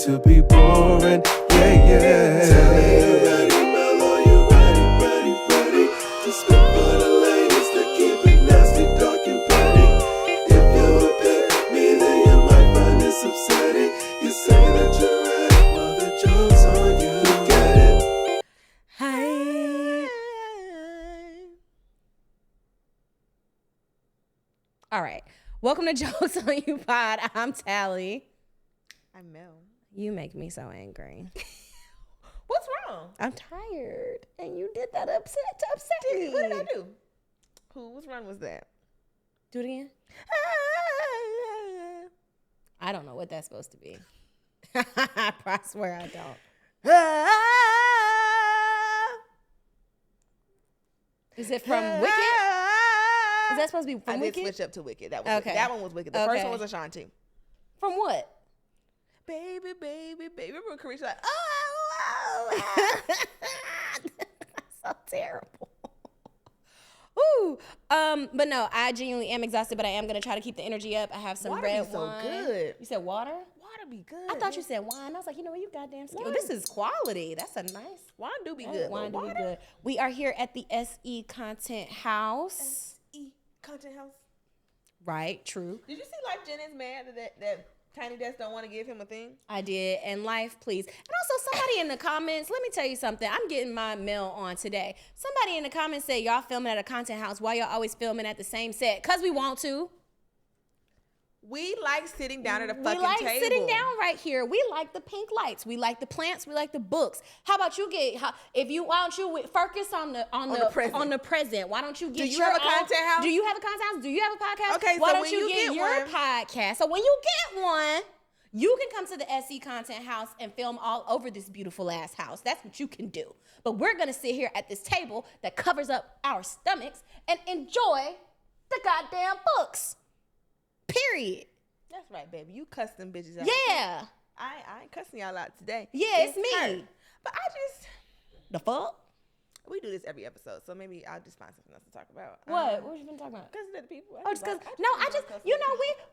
to be boring. Yeah, yeah. Tell me you ready, Mellow, you ready to spit for the ladies to keep it nasty, dark and petty. If you pick me, then you might find this upsetting. You say that you're ready, well the joke's on you. Get it? Hi. All right. Welcome to Jokes on You Pod. I'm Talley. I'm Mel. You make me so angry. What's wrong? I'm tired. And you did that to upset me. What did I do? Whose run was that? Do it again. I don't know what that's supposed to be. I swear I don't. Is it from Wicked? Is that supposed to be from Wicked? I did switch up to Wicked. That was Okay. That one was Wicked. The first one was Ashanti. From what? Baby. Remember when Carisha like, oh. That's so terrible. Ooh. But no, I genuinely am exhausted, but I am gonna try to keep the energy up. I have some Water red be so wine. good. You said water? Water be good. I thought you said wine. I was like, you know what, you goddamn skill. This is quality. That's a nice Wine do be good. wine. Do Water? be good. We are here at the SE Content House. SE Content House. Right, true. Did you see Life Jen is mad that Tiny Desk don't want to give him a thing? I did. And life, please. And also somebody in the comments, let me tell you something. I'm getting my mail on today. Somebody in the comments said y'all filming at a content house. Why y'all always filming at the same set? Because we want to. We like sitting down at a fucking table. We like sitting down right here. We like the pink lights. We like the plants. We like the books. How about you why don't you focus on the present? Why don't you get Do you have a content house? Do you have a content house? Do you have a podcast? Okay, why so don't when you you get get your one- podcast? So when you get one, you can come to the SE Content House and film all over this beautiful ass house. That's what you can do. But we're gonna sit here at this table that covers up our stomachs and enjoy the goddamn books. Period. That's right, baby. You cuss them bitches out. Yeah. I ain't cussing y'all out today. Yeah, it's me. hurt. But The fuck? we do this every episode, so maybe I'll just find something else to talk about. What? What you been talking about? Because of the people. Oh, just because. No,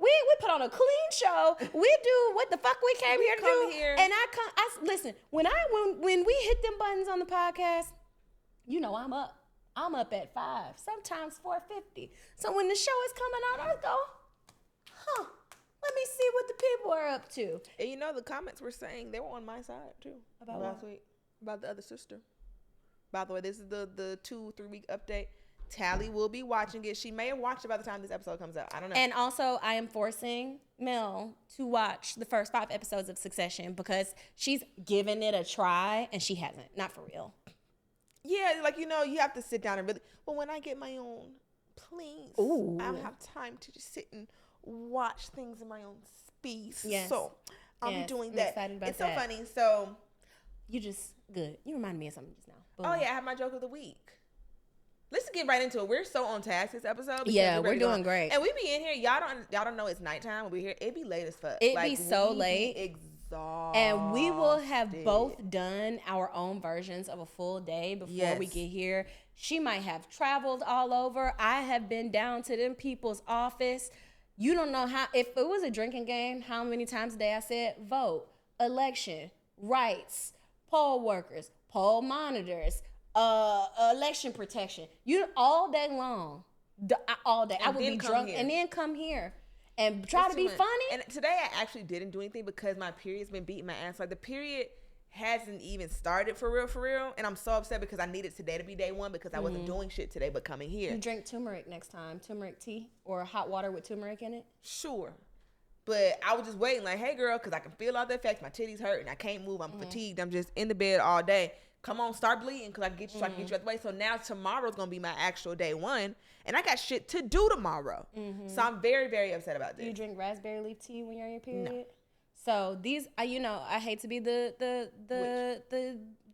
we put on a clean show. We do what the fuck we came here to come do. here. And listen, when we hit them buttons on the podcast, you know I'm up. I'm up at 5, sometimes 4:50. So when the show is coming out, I go, let me see what the people are up to. And you know, the comments were saying they were on my side, too. About last what? week. About the other sister. By the way, this is the 2-3 week update. Tally will be watching it. She may have watched it by the time this episode comes out. I don't know. And also, I am forcing Mel to watch the first 5 episodes of Succession because she's given it a try and she hasn't. Not for real. Yeah, like, you know, you have to sit down and really. But when I get my own, please. Ooh. I don't have time to just sit and watch things in my own space. Yes. So I'll be doing I'm that. excited about it's that. so funny. So. You just good. You remind me of something just now. Boom. Oh yeah, I have my joke of the week. Let's get right into it. We're so on task this episode. because Yeah, ready we're to go doing on. great. And we be in here. Y'all don't know it's nighttime when we're here. It be late as fuck. It be so we late. Be exhausted. And we will have both done our own versions of a full day before we Yes. get here. She might have traveled all over. I have been down to them people's office. You don't know how, if it was a drinking game, how many times a day I said vote, election, rights, poll workers, poll monitors, election protection. You all day long, all day. I would be drunk and then come here and try to be funny. And today I actually didn't do anything because my period's been beating my ass. Like the period hasn't even started for real. And I'm so upset because I needed today to be day one because I wasn't doing shit today but coming here. You drink turmeric next time, turmeric tea or hot water with turmeric in it. Sure. But I was just waiting like, hey girl, because I can feel all the effects. My titties hurt and I can't move. I'm fatigued. I'm just in the bed all day. Come on, start bleeding because I can get you so I can get you out the way. So now tomorrow's going to be my actual day one. And I got shit to do tomorrow. So I'm very, very upset about this. Do you drink raspberry leaf tea when you're on your period? No. So these, I hate to be the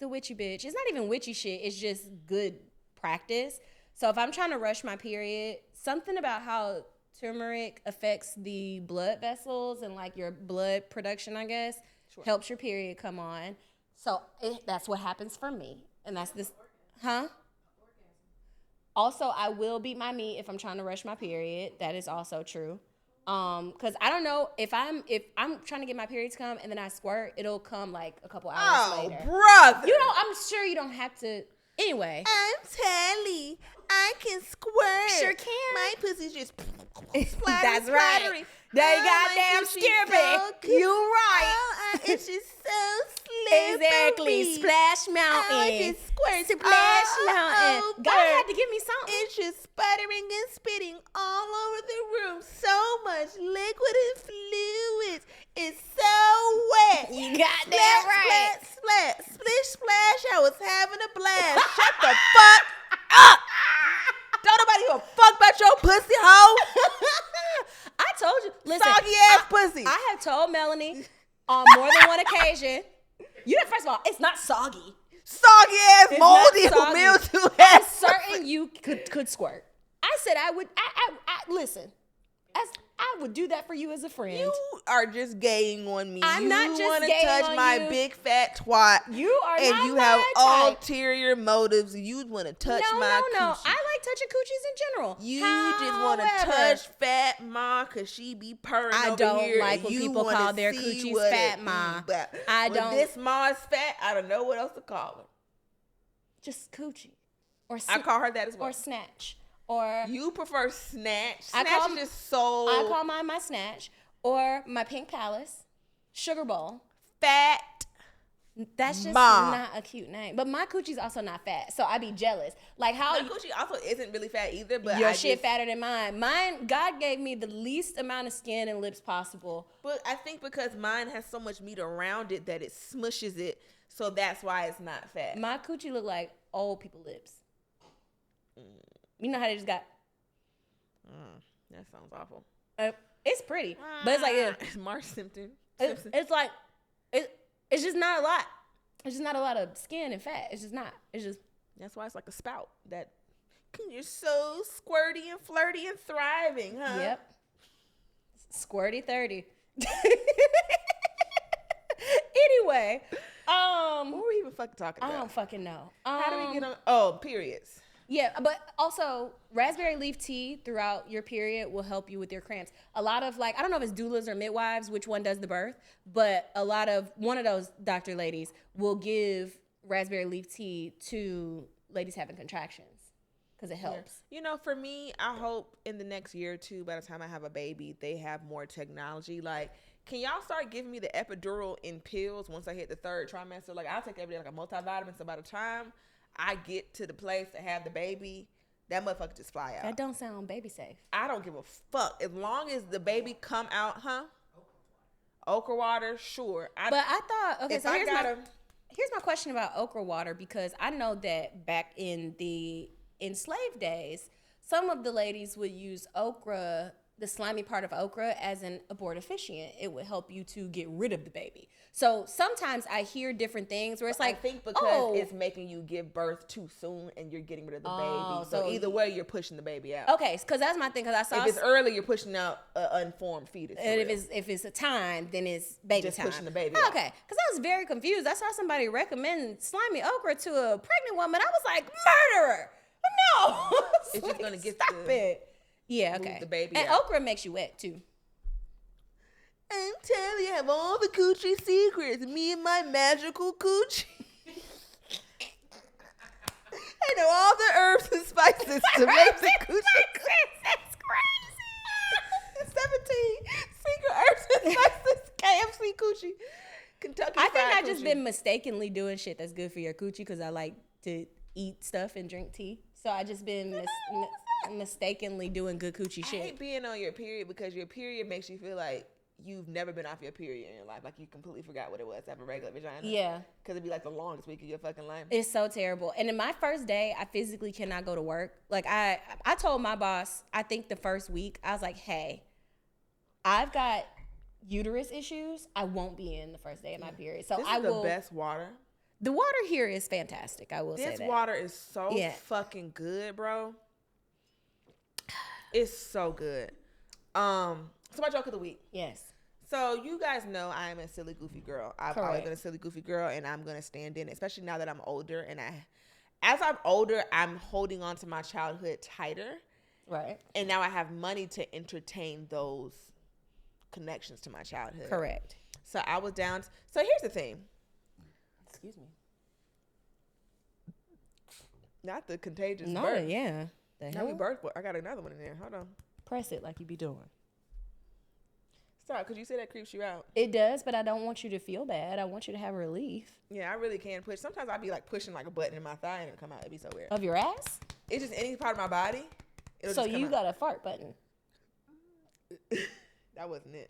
witchy bitch. It's not even witchy shit. It's just good practice. So if I'm trying to rush my period, something about how turmeric affects the blood vessels and like your blood production, I guess, helps your period come on. So that's what happens for me. And that's this, Also, I will beat my meat if I'm trying to rush my period. That is also true. Cause I don't know if I'm trying to get my period to come and then I squirt, it'll come like a couple hours Oh, later. brother. You know, I'm sure you don't have to. Anyway, I'm Talley. I can squirt. Sure can. My pussy's just That's right. They goddamn skippy. You right. It's just so slippery. Exactly. Splash Mountain. Oh, it just squirts. Splash Mountain. Oh, God had to give me something. It's just sputtering and spitting all over the room. So much liquid and fluids. It's so wet. You got that right. Splat, splish, splash. I was having a blast. Shut the fuck up. Don't nobody give a fuck about your pussy, hoe. I told you. Listen, Soggy ass pussy. I have told Melanie on more than one occasion. You know, first of all, it's not soggy. Soggy ass, It's moldy, not soggy. mildew I'm ass. certain you could squirt. I said I would. I listen. I would do that for you as a friend. You are just gaying on me. I'm not just wanna gaying touch on my you. big fat twat. You are and not you my have type. ulterior motives. You want to touch No. my I coochie. like touching coochies in general. You just want to However, touch Fat Ma because she be purring I over don't here. like and when you people wanna call their see coochies what Fat it Ma. be, but I when don't- this Ma is fat, I don't know what else to call her. just coochie, or I call her that as well. or snatch, or You prefer snatch. I Snatch call- is just so I call mine my snatch, or my pink palace, sugar bowl. fat. That's just Ma. not a cute name. But my coochie's also not fat, so I be jealous. Like how My coochie also isn't really fat either, but your I shit just, fatter than mine. Mine, God gave me the least amount of skin and lips possible. But I think because mine has so much meat around it that it smushes it, so that's why it's not fat. My coochie look like old people lips. You know how they just got. That sounds awful. It's pretty, but it's like Mark Simpson. it's like it's just not a lot. It's just not a lot of skin and fat. It's just not. It's just That's why it's like a spout. That you're so squirty and flirty and thriving, huh? yep. Squirty 30. Anyway, What were we even fucking talking I about? don't fucking know. How do we get on? Oh, periods. Yeah, but also raspberry leaf tea throughout your period will help you with your cramps. A lot of I don't know if it's doulas or midwives, which one does the birth, but one of those doctor ladies will give raspberry leaf tea to ladies having contractions because it helps. You know, for me, I hope in the next year or two, by the time I have a baby, they have more technology. Like, can y'all start giving me the epidural in pills once I hit the third trimester? Like, I'll take every day like a multivitamin. So by the time I get to the place to have the baby, that motherfucker just fly out. That don't sound baby safe. I don't give a fuck. As long as the baby come out, huh? Okra water, sure. But I thought, okay, if so I here's gotta- my question about okra water, because I know that back in the enslaved days, some of the ladies would use okra, the slimy part of okra, as an abortifacient. It would help you to get rid of the baby. So sometimes I hear different things where it's like, I think because oh, it's making you give birth too soon and you're getting rid of the Oh, baby. So so either way, you're pushing the baby out. okay, because that's my thing. Because I saw, If it's early, you're pushing out an unformed fetus. for and real. if it's a time, then it's baby Just time. pushing the baby out. Okay, because I was very confused. I saw somebody recommend slimy okra to a pregnant woman. I was like, murderer! No, It's just gonna get stop the- it. Yeah, move okay. the baby and out. okra makes you wet too. I'm telling you, I have all the coochie secrets. Me and my magical coochie. I know all the herbs and spices to make the coochie. That's crazy. 17 secret herbs and spices. KFC coochie. Kentucky I think Fried I've just Coochie. been mistakenly doing shit that's good for your coochie because I like to eat stuff and drink tea. So I just been mistakenly doing good coochie I shit. hate being on your period because your period makes you feel like you've never been off your period in your life. Like you completely forgot what it was to have a regular vagina. Yeah. Because it'd be like the longest week of your fucking life. It's so terrible. And in my first day, I physically cannot go to work. Like I told my boss, I think the first week, I was like, hey, I've got uterus issues. I won't be in the first day of my period. So This I is will. the best water. The water here is fantastic. I will say This that. water is so Yeah. fucking good, bro. It's so good. So my joke of the week. Yes. So you guys know I am a silly goofy girl. I've always Correct. been a silly goofy girl, and I'm gonna stand in it, especially now that I'm older. And as I'm older, I'm holding on to my childhood tighter. Right. And now I have money to entertain those connections to my childhood. Correct. So I was down. So here's the thing. Excuse me. Not the contagious No, burp. yeah. The Now we hell? burped. I got another one in there. Hold on. Press it like you be doing. Stop, because you say that creeps you out. It does, but I don't want you to feel bad. I want you to have relief. Yeah, I really can push. Sometimes I'll be like pushing like a button in my thigh and it'll come out. It'd be so weird. Of your ass? It's just any part of my body. It'll So just come you out. got a fart button. That wasn't it.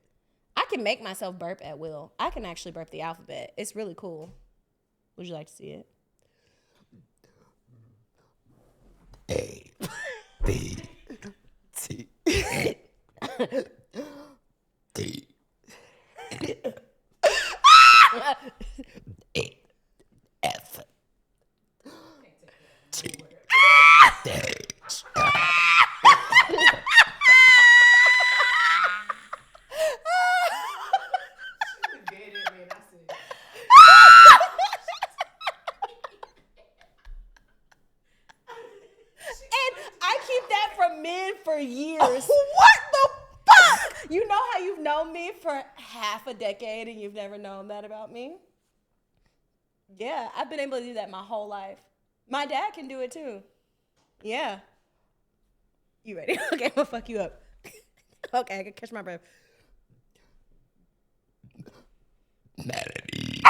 I can make myself burp at will. I can actually burp the alphabet. It's really cool. Would you like to see it? A, B, C, D, E, F, G, H. I keep that from men for years. What the fuck? You know how you've known me for half a decade and you've never known that about me? Yeah, I've been able to do that my whole life. My dad can do it too. Yeah. You ready? Okay, I'm gonna fuck you up. Okay, I can catch my breath. Melody.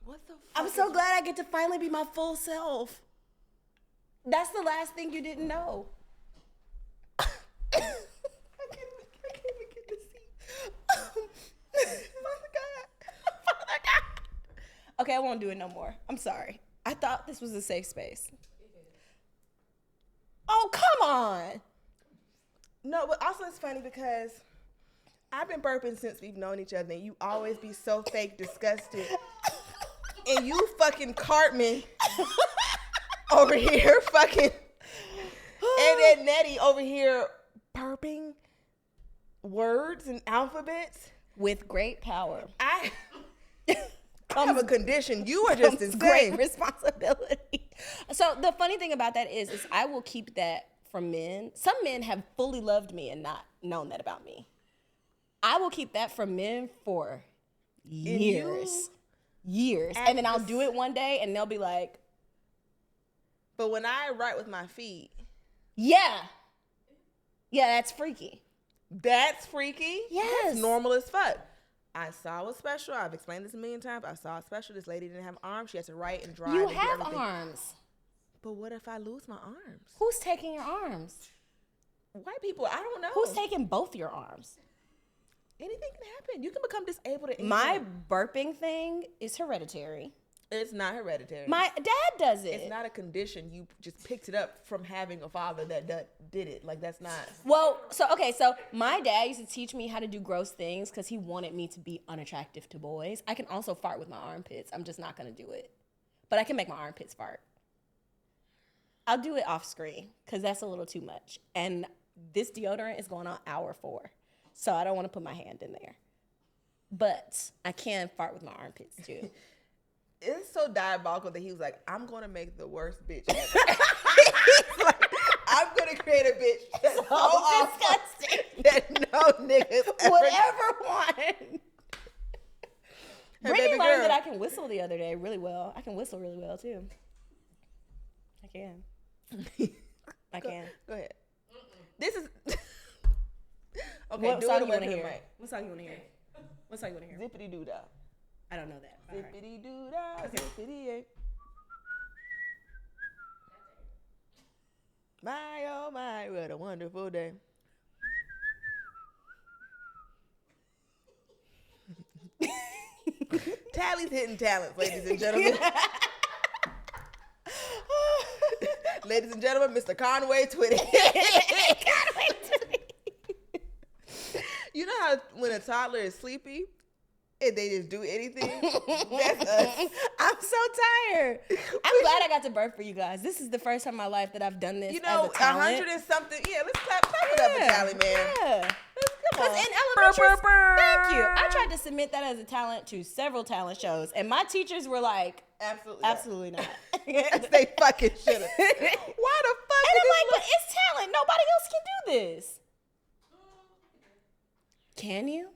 What the fuck? I'm so glad I get to finally be my full self. That's the last thing you didn't know. I can't even get to see. Father God. Okay, I won't do it no more. I'm sorry. I thought this was a safe space. Oh, come on. No, but also it's funny because I've been burping since we've known each other, and you always be so fake disgusted. And you fucking Cartman over here fucking, and then Nettie over here burping words and alphabets. With great power I have a condition. You are just comes insane. great responsibility. So the funny thing about that is I will keep that from men. Some men have fully loved me and not known that about me. I will keep that from men for years. Years. And then I'll do it one day and they'll be like, But when I write with my feet, yeah. Yeah, that's freaky. that's freaky. Yes. That's normal as fuck. I saw a special. I've explained this a million times. I saw a special. This lady didn't have arms. She has to write and drive. You and do have everything. arms. But what if I lose my arms? Who's taking your arms? White people, I don't know. Who's taking both your arms? Anything can happen. You can become disabled at any My time. burping thing is hereditary. It's not hereditary. My dad does it. It's not a condition. You just picked it up from having a father that did it. Like, that's not. Well, so my dad used to teach me how to do gross things because he wanted me to be unattractive to boys. I can also fart with my armpits. I'm just not gonna do it, but I can make my armpits fart. I'll do it off screen because that's a little too much. And this deodorant is going on hour 4, so I don't want to put my hand in there. But I can fart with my armpits too. It's so diabolical that he was like, I'm going to make the worst bitch ever. He's like, I'm going to create a bitch that's so awful disgusting. that no niggas ever. Would ever want. Hey, Brittany baby learned girl. that I can whistle the other day really well. I can whistle really well too. I can. I can. Go ahead. This is. Okay, What do song it you away want to from the hear? mic. What song you want to hear? What song you want to hear? Zippity doo dah. I don't know that. All right. Zippity doo dah. Zippity yay. My oh my, what a wonderful day. Tally's hitting talents, ladies and gentlemen. Ladies and gentlemen, Mr. Conway Twitty. You know how when a toddler is sleepy, and they just do anything. That's us. I'm so tired. I'm glad I got to burp for you guys. This is the first time in my life that I've done this. You know, as a talent. 100 and something. Yeah, let's clap it up for Talley, man. Yeah. Come on. Because in elementary, thank you. I tried to submit that as a talent to several talent shows, and my teachers were like, absolutely not. They fucking should have. Why the fuck? And I'm like, but it's talent. Nobody else can do this. Can you?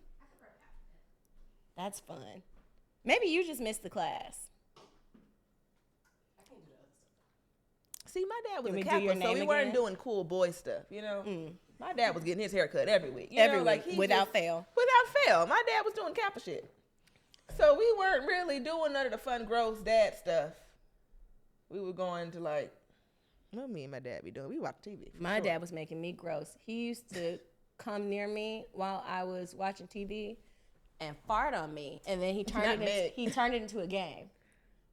That's fun. Maybe you just missed the class. See, my dad was Can a we do Catholic, your so name we weren't again? doing cool boy stuff, you know? My dad was getting his haircut every week. Every week, like without fail. Without fail. My dad was doing Kappa shit. So we weren't really doing none of the fun, gross dad stuff. We were going to like, what me and my dad be doing? We watch TV. My dad was making me gross. He used to come near me while I was watching TV and fart on me, and then he turned it into a game.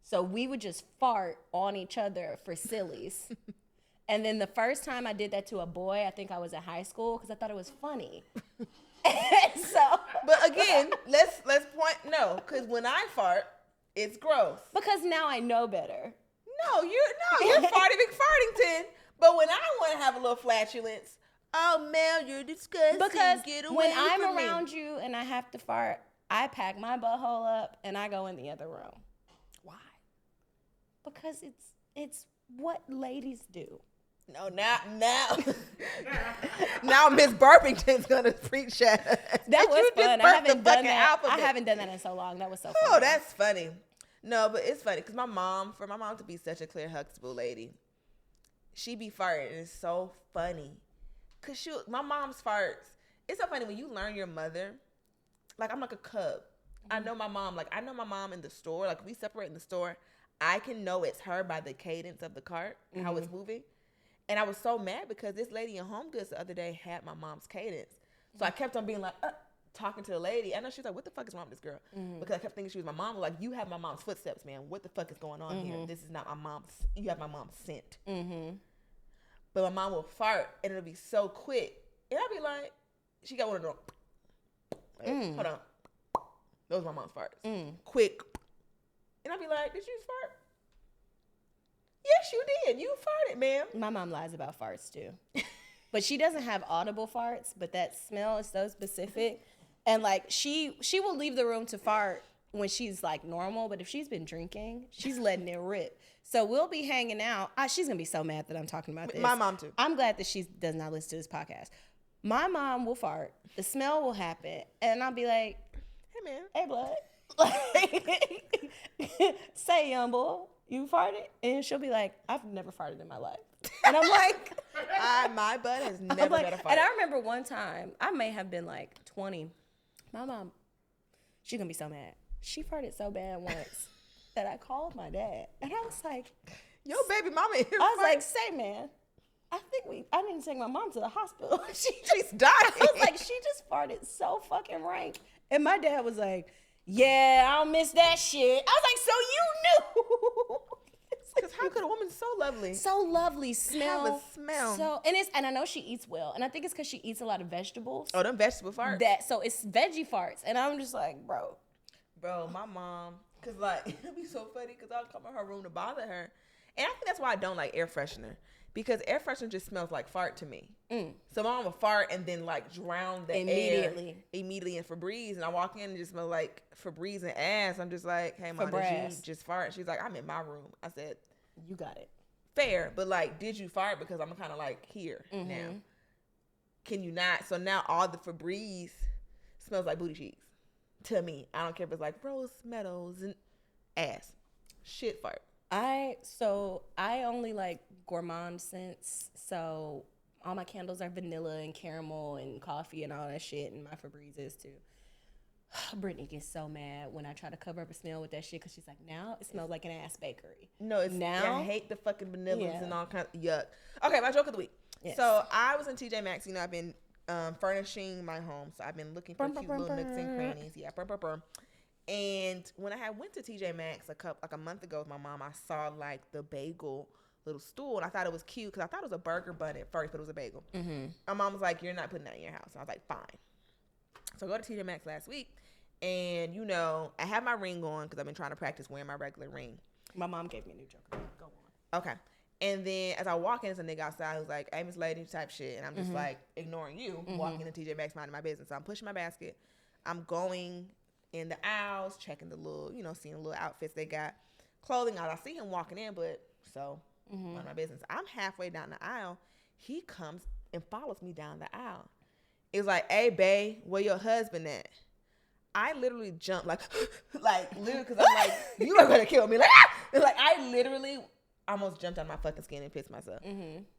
So we would just fart on each other for sillies. And then the first time I did that to a boy, I think I was in high school because I thought it was funny. But again, let's point because when I fart, it's gross. Because now I know better. No, you're farty McFartington. But when I want to have a little flatulence, oh Mel, you're disgusting. Because get away when I'm from around me. you and I have to fart, I pack my butthole up and I go in the other room. Why? Because it's what ladies do. No, now Miss Burpington's gonna preach that. That was fun. I haven't done that. Alphabet. I haven't done that in so long. That was so fun. Oh, that's funny. No, but it's funny because for my mom to be such a Claire Huxtable lady, she be farting and it's so funny. Cause my mom's farts. It's so funny when you learn your mother. Like I'm like a cub. I know my mom. Like I know my mom in the store. Like we separate in the store. I can know it's her by the cadence of the cart, how it's moving. And I was so mad because this lady in Home Goods the other day had my mom's cadence. So I kept on being like, talking to the lady. I know she was like, what the fuck is wrong with this girl? Because I kept thinking she was my mom. Like, you have my mom's footsteps, man. What the fuck is going on here? This is not my mom's. You have my mom's scent. But my mom will fart and it'll be so quick. And I'll be like, she got one of them. Like, hold on. Those are my mom's farts. Quick. And I'll be like, did you fart? Yes, you did. You farted, ma'am. My mom lies about farts too. But she doesn't have audible farts, but that smell is so specific. And like she will leave the room to fart when she's like normal, but if she's been drinking, she's letting it rip. So we'll be hanging out. She's gonna be so mad that I'm talking about this. My mom too. I'm glad that she does not listen to this podcast. My mom will fart. The smell will happen, and I'll be like, Hey, man. "Hey, blood, say, young boy, you farted?" And she'll be like, "I've never farted in my life." And I'm like, my butt has never been a fart. And I remember one time, I may have been like 20. My mom, she's gonna be so mad. She farted so bad once that I called my dad, and I was like, Yo, baby mama here. I was like, say, man, I need to take my mom to the hospital. She's dying. I was like, she just farted so fucking rank. And my dad was like, yeah, I don't miss that shit. I was like, so you knew. Because how could a woman so lovely? So lovely, smell. Have a smell. So, and I know she eats well. And I think it's because she eats a lot of vegetables. Oh, them vegetable farts. So it's veggie farts. And I'm just like, bro, my mom, because like, it'd be so funny because I'll come in her room to bother her. And I think that's why I don't like air freshener. Because air freshener just smells like fart to me. So my mom will fart and then like drown the air immediately in Febreze. And I walk in and just smell like Febreze and ass. I'm just like, hey, mom, did you just fart? She's like, I'm in my room. I said, you got it. Fair, but like, did you fart? Because I'm kind of like here now. Can you not? So now all the Febreze smells like booty cheeks to me. I don't care if it's like rose metals and ass. Shit fart. I only like gourmand scents, so all my candles are vanilla and caramel and coffee and all that shit, and my Febrezes too. Brittany gets so mad when I try to cover up a smell with that shit because she's like, now it smells like an ass bakery. No, it's now I hate the fucking vanillas and all kinds of yuck. Okay, my joke of the week. Yes. So I was in TJ Maxx. You know, I've been furnishing my home, so I've been looking for cute little nooks and crannies. Yeah, And when I went to TJ Maxx like a month ago with my mom, I saw like the bagel little stool, and I thought it was cute because I thought it was a burger bun at first, but it was a bagel. My mom was like, "You're not putting that in your house." And I was like, "Fine." So I go to TJ Maxx last week, And, you know, I have my ring on because I've been trying to practice wearing my regular ring. My mom gave me a new joker. Go on. Okay. And then as I walk in, there's a nigga outside who's like, hey, Miss Lady type shit. And I'm just like ignoring you, walking into TJ Maxx, minding my business. So I'm pushing my basket. I'm going in the aisles, checking the little, you know, seeing the little outfits they got. Clothing out. I see him walking in, but so mind my business. I'm halfway down the aisle. He comes and follows me down the aisle. It's like, hey, babe, where your husband at? I literally jumped like literally because I'm like, you are gonna kill me. Like I literally almost jumped out of my fucking skin and pissed myself.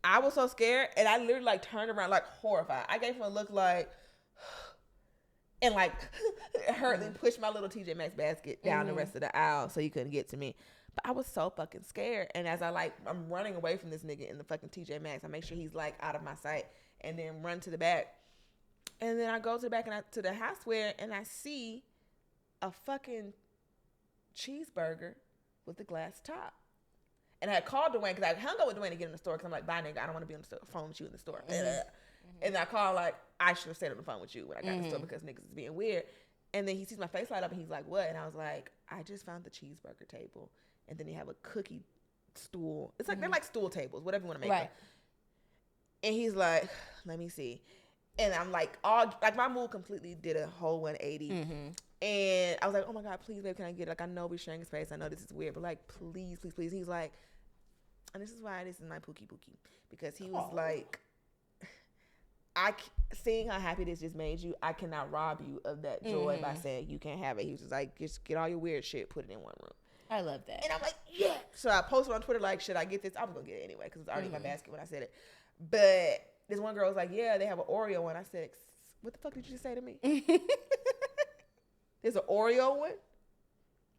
I was so scared, and I literally like turned around like horrified. I gave him a look like, and like hurriedly pushed my little TJ Maxx basket down the rest of the aisle so he couldn't get to me. But I was so fucking scared, and as I'm running away from this nigga in the fucking TJ Maxx, I make sure he's like out of my sight, and then run to the back. And then I go to the back and to the houseware, and I see a fucking cheeseburger with a glass top. And I had called Dwayne because I hung up with Dwayne to get in the store because I'm like, bye, nigga, I don't want to be on the phone with you in the store. And I called like, I should have stayed on the phone with you when I got in the store because niggas is being weird. And then he sees my face light up and he's like, what? And I was like, I just found the cheeseburger table. And then they have a cookie stool. It's like, they're like stool tables, whatever you want to make them. And he's like, let me see. And I'm like, my mood completely did a whole 180. And I was like, oh my God, please, babe, can I get it? Like, I know we're sharing space. I know this is weird, but like, please, please, please. He's like, and this is why this is my pookie. Because he was like, seeing how happy this just made you, I cannot rob you of that joy by saying you can't have it. He was just like, just get all your weird shit, put it in one room. I love that. And I'm like, yeah. So I posted on Twitter, like, should I get this? I was going to get it anyway because it's already in my basket when I said it. But this one girl was like, yeah, they have an Oreo one. I said, what the fuck did you just say to me? There's an Oreo one?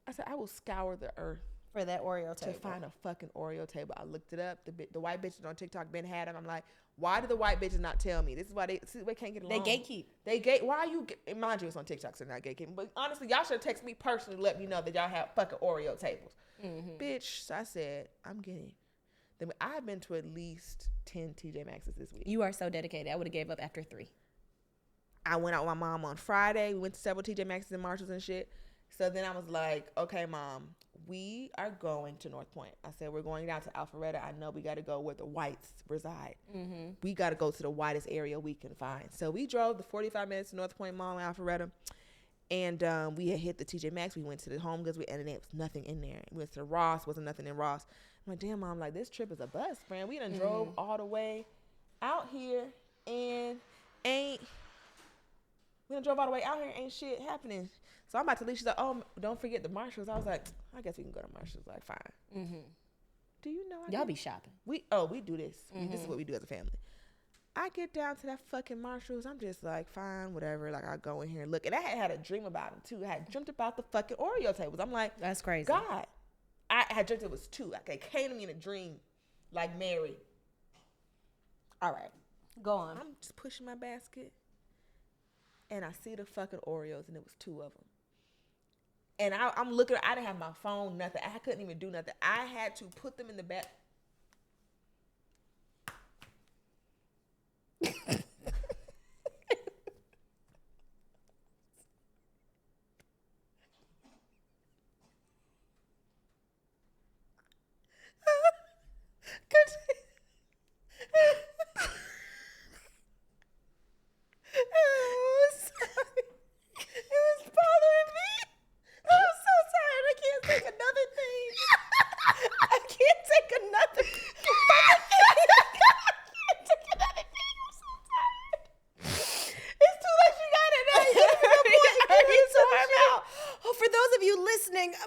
I said, I will scour the earth for that Oreo table to find a fucking Oreo table. I looked it up. The white bitches on TikTok been had them. I'm like, why do the white bitches not tell me? This is why they can't get along. They gatekeep. Why are you, mind you, it's on TikTok, so not gatekeeping. But honestly, y'all should text me personally to let me know that y'all have fucking Oreo tables. Bitch, so I said, I'm getting. I've been to at least 10 TJ Maxxes this week. You are so dedicated. I would have gave up after 3. I went out with my mom on Friday. We went to several TJ Maxxes and Marshalls and shit. So then I was like, okay, Mom, we are going to North Point. I said, we're going down to Alpharetta. I know we got to go where the whites reside. We got to go to the whitest area we can find. So we drove the 45 minutes to North Point Mall in Alpharetta. And we had hit the TJ Maxx. We went to the Home Goods. And there was nothing in there. We went to Ross. Wasn't nothing in Ross. I'm like, damn, Mom, like, this trip is a bust, friend. We done drove all the way out here and ain't shit happening. So I'm about to leave. She's like, oh, don't forget the Marshalls. I was like, I guess we can go to Marshalls. Like, fine. Do you know? Y'all be shopping. We do this. This is what we do as a family. I get down to that fucking Marshalls. I'm just like, fine, whatever. Like, I go in here and look. And I had a dream about them, too. I had dreamt about the fucking Oreo tables. I'm like, that's crazy. God. I had dreamt it was 2. Like, it came to me in a dream, like Mary. All right. Go on. I'm just pushing my basket. And I see the fucking Oreos, and it was 2 of them. And I'm looking. I didn't have my phone, nothing. I couldn't even do nothing. I had to put them in the back.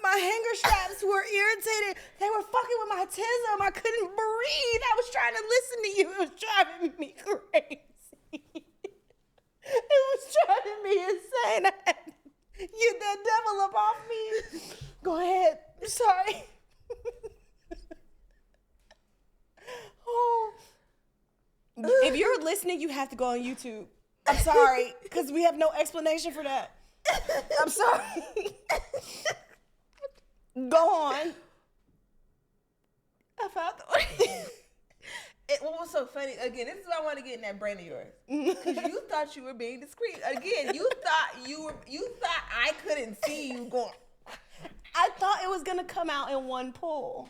My hanger straps were irritated. They were fucking with my tism. I couldn't breathe. I was trying to listen to you. It was driving me crazy. It was driving me insane. I had to get that devil up off me. Go ahead. Sorry. Oh. If you're listening, you have to go on YouTube. I'm sorry, because we have no explanation for that. I'm sorry. Go on. I found the Oreo. What was so funny, again, this is what I want to get in that brain of yours. Because you thought you were being discreet. Again, you thought I couldn't see you going. I thought it was going to come out in one pull.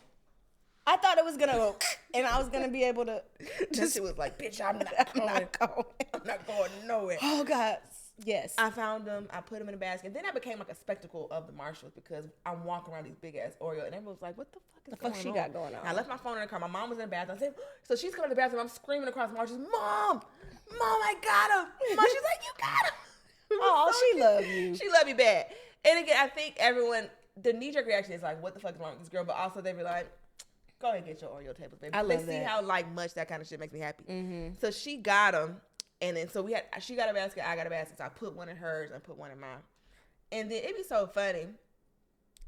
I thought it was going to go, and I was going to be able to Just, it was like, bitch, I'm not going nowhere. Oh, God. Yes. I found them. I put them in a basket. Then I became like a spectacle of the Marshalls because I'm walking around these big ass Oreo, and everyone was like, "What the fuck is got going on?" And I left my phone in the car. My mom was in the bathroom. I said, so she's coming to the bathroom. I'm screaming across Marshalls, "Mom, I got him!" Mom, she's like, "You got him!" Oh, So she cute. love you. She love me bad. And again, I think everyone, the knee jerk reaction is like, "What the fuck is wrong with this girl?" But also they be like, "Go ahead and get your Oreo tables, baby." I love They see that. how like much that kind of shit makes me happy. Mm-hmm. So she got them. And then so she got a basket, I got a basket. So I put one in hers and put one in mine. And then it'd be so funny.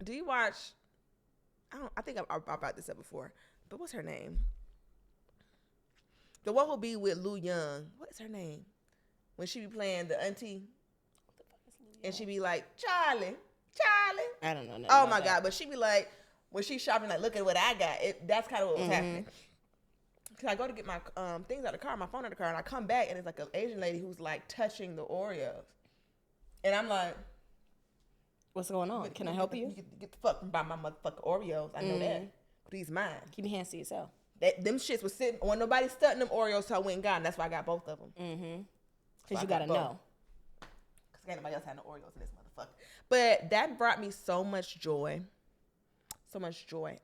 Do you watch? I think I brought this up before. But what's her name? The one who be with Lou Young. What is her name? When she be playing the auntie, and she be like, Charlie. I don't know. Oh my God! But she be like, when she's shopping, like, look at what I got. That's kind of what was happening. Cause I go to get my things out of the car, my phone out of the car, and I come back and it's like an Asian lady who's like touching the Oreos, and I'm like, "What's going on? Can I help you?" Get the fuck by my motherfucking Oreos. I know that. These mine. Keep your hands to yourself. Them shits was sitting when nobody stunting them Oreos, so I went and got them. That's why I got both of them. Mm-hmm. So Because I you got gotta both. know. Cause ain't nobody else had no Oreos in this motherfucker. But that brought me so much joy. So much joy.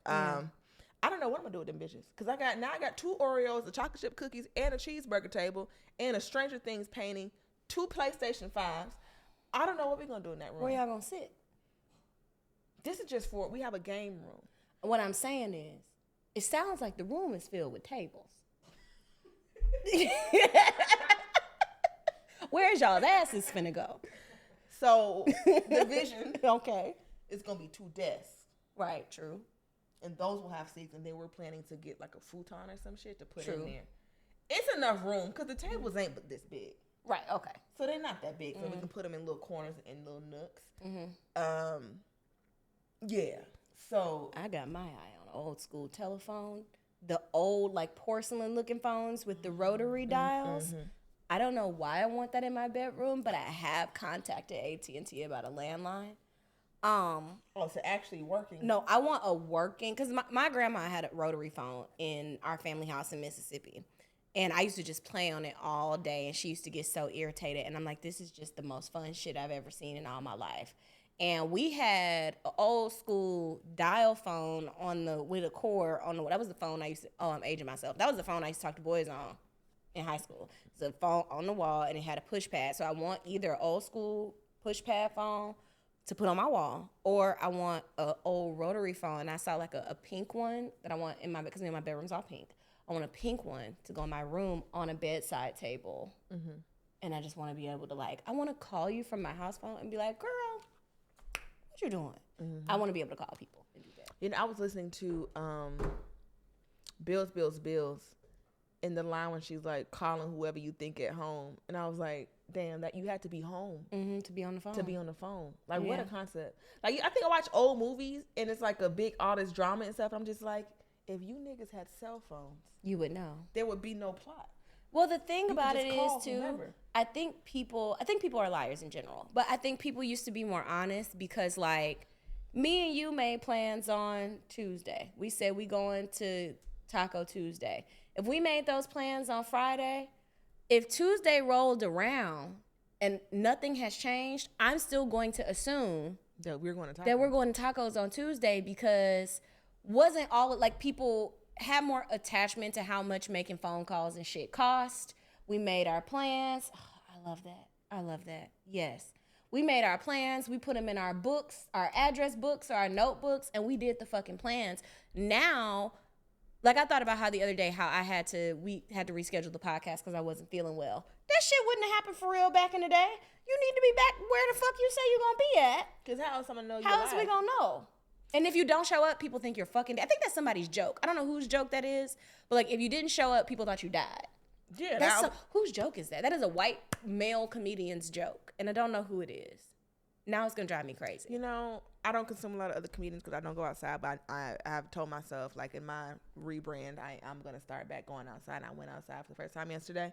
I don't know what I'm gonna do with them bitches. Cause I got 2 Oreos, a chocolate chip cookies, and a cheeseburger table, and a Stranger Things painting, 2 PlayStation 5s. I don't know what we're gonna do in that room. Where y'all gonna sit? This is just we have a game room. What I'm saying is, it sounds like the room is filled with tables. Where's y'all's asses finna go? So the vision Okay. is gonna be 2 desks. Right, true. And those will have seats, and then we're planning to get like a futon or some shit to put in True. there. It's enough room because the tables ain't but this big. Right, okay. So they're not that big, so we can put them in little corners and little nooks. Yeah. So I got my eye on an old school telephone. The old, like, porcelain-looking phones with the rotary dials. I don't know why I want that in my bedroom, but I have contacted AT&T about a landline. so actually working. No, I want a working, because my grandma had a rotary phone in our family house in Mississippi. And I used to just play on it all day, and she used to get so irritated. And I'm like, this is just the most fun shit I've ever seen in all my life. And we had an old school dial phone with a cord on that was the phone I used to, I'm aging myself. That was the phone I used to talk to boys on in high school. It's a phone on the wall, and it had a push pad. So I want either an old school push pad phone to put on my wall, or I want an old rotary phone. And I saw like a pink one that I want because my bedroom's all pink. I want a pink one to go in my room on a bedside table. And I just want to be able to I want to call you from my house phone and be like, girl, what you doing? I want to be able to call people and do that. You know, I was listening to Bills in the line when she's like calling whoever you think at home, and I was like, damn, that you had to be home To be on the phone. to be on the phone. Like, what a Yeah. concept. Like, I think I watch old movies and it's like a big all this drama and stuff. I'm just like, if you niggas had cell phones, You would know. there would be no plot. Well, the thing could about just it call is too, whomever. I think people are liars in general, but I think people used to be more honest because me and you made plans on Tuesday. We said we going to Taco Tuesday. If we made those plans on Friday, if Tuesday rolled around and nothing has changed, I'm still going to assume That we're going to talk. that we're going to tacos on Tuesday because wasn't all people had more attachment to how much making phone calls and shit cost. We made our plans. Oh, I love that. I love that. Yes. We made our plans. We put them in our books, our address books, our notebooks, and we did the fucking plans. Now, I thought about how the other day we had to reschedule the podcast because I wasn't feeling well. That shit wouldn't have happened for real back in the day. You need to be back where the fuck you say you're gonna be at. Because how else someone know you How else alive? we gonna know? And if you don't show up, people think you're fucking dead. I think that's somebody's joke. I don't know whose joke that is, but if you didn't show up, people thought you died. Yeah, That's whose joke is that? That is a white male comedian's joke, and I don't know who it is. Now it's gonna drive me crazy. You know, I don't consume a lot of other comedians because I don't go outside. But I have told myself, like in my rebrand, I'm gonna start back going outside. And I went outside for the first time yesterday,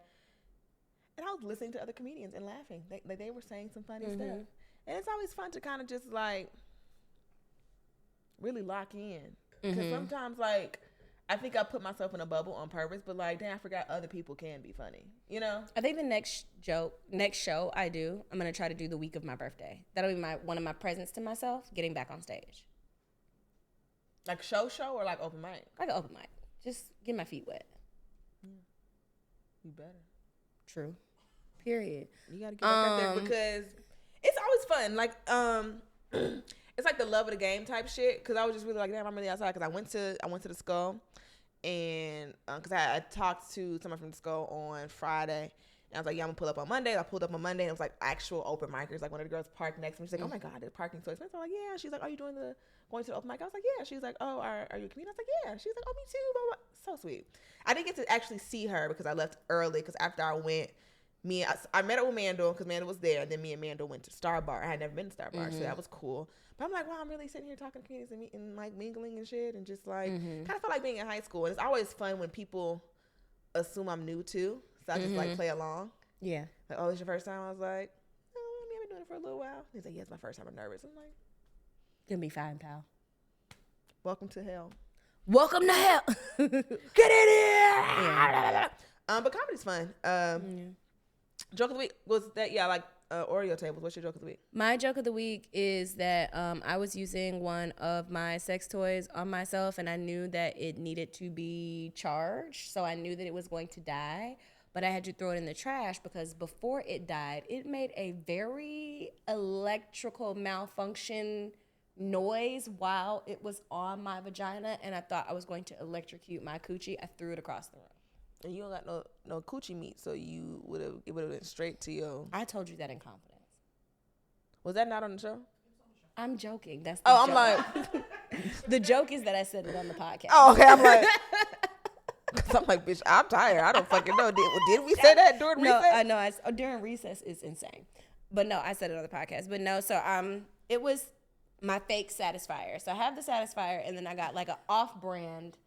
and I was listening to other comedians and laughing. They were saying some funny stuff, and it's always fun to kind of just like really lock in. Because sometimes, like, I think I put myself in a bubble on purpose, but like, damn, I forgot other people can be funny. You know? I think the next show I do, I'm gonna try to do the week of my birthday. That'll be one of my presents to myself, getting back on stage. Like show or like open mic? Like an open mic. Just get my feet wet. You better. True. Period. You gotta get back out there because it's always fun. Like, it's like the love of the game type shit. Cause I was just really like, damn, I'm really outside. Cause I went to the Skull, and cause I talked to someone from the Skull on Friday, and I was like, yeah, I'm gonna pull up on Monday. I pulled up on Monday, and it was like actual open micers. Like one of the girls parked next to me. She's like, oh my god, the parking's so expensive. I'm like, yeah. She's like, are you going to the open mic? I was like, yeah. She's like, oh, are you a comedian? I was like, yeah. She's like, oh, me too. Blah, blah. So sweet. I didn't get to actually see her because I left early. Cause after I went, I met up with Mandel because Mandel was there, and then me and Mandel went to Star Bar. I had never been to Star Bar, so that was cool. But I'm like, wow, I'm really sitting here talking to comedians and like mingling and shit, and just like kind of feel like being in high school. And it's always fun when people assume I'm new too, so I just like play along. Yeah. Like, oh, this your first time? I was like, oh, I mean, I've been doing it for a little while. He's like, yeah, it's my first time. I'm nervous. I'm like, Gonna be fine, pal. welcome to hell. Welcome to hell. Get in here. Yeah. But comedy's fun. Joke of the week was that, yeah, like Oreo tables. What's your joke of the week? My joke of the week is that I was using one of my sex toys on myself, and I knew that it needed to be charged, so I knew that it was going to die, but I had to throw it in the trash because before it died, it made a very electrical malfunction noise while it was on my vagina, and I thought I was going to electrocute my coochie. I threw it across the room. And you don't got no coochie meat, so it would have been straight to your. I told you that in confidence. Was that not on the show? I'm joking. That's the I'm joke. like, the joke is that I said it on the podcast. oh, okay. I'm like, bitch, I'm tired. I don't fucking know. Did we say that during recess? No, I know. During recess is insane, but no, I said it on the podcast. But no, so it was my fake Satisfier. So I have the Satisfier, and then I got like an off-brand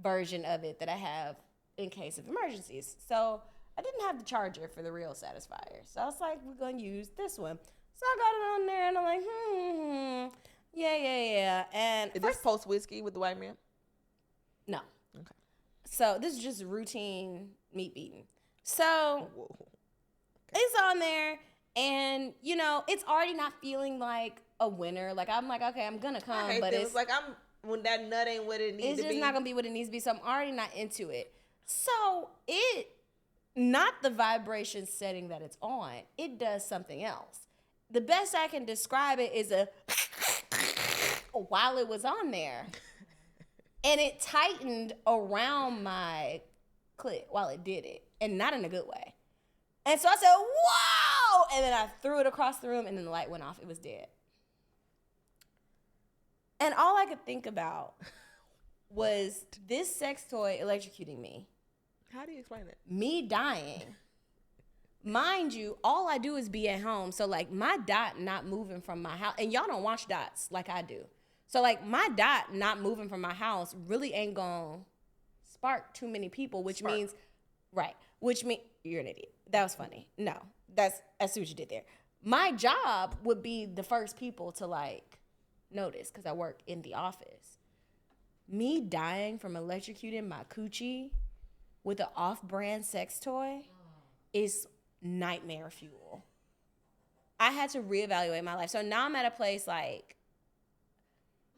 version of it that I have in case of emergencies. So I didn't have the charger for the real Satisfier. So I was like, we're going to use this one. So I got it on there, and I'm like, yeah. And is this post whiskey with the white man? No. Okay. So this is just routine meat beating. So Whoa. it's on there, and you know, it's already not feeling like a winner. Like I'm like, okay, I'm gonna come, but it's like when that nut ain't what it needs to be. It's just not gonna be what it needs to be. So I'm already not into it. So not the vibration setting that it's on, it does something else. The best I can describe it is a while it was on there. And it tightened around my clit while it did it, and not in a good way. And so I said, whoa! And then I threw it across the room, and then the light went off. It was dead. And all I could think about was this sex toy electrocuting me. How do you explain it? Me dying. Mind you, all I do is be at home. So, like, my dot not moving from my house. And y'all don't watch dots like I do. So, like, my dot not moving from my house really ain't gonna spark too many people, which means, you're an idiot. That was funny. No, I see what you did there. My job would be the first people to, like, notice because I work in the office. Me dying from electrocuting my coochie with an off-brand sex toy is nightmare fuel. I had to reevaluate my life. So now I'm at a place like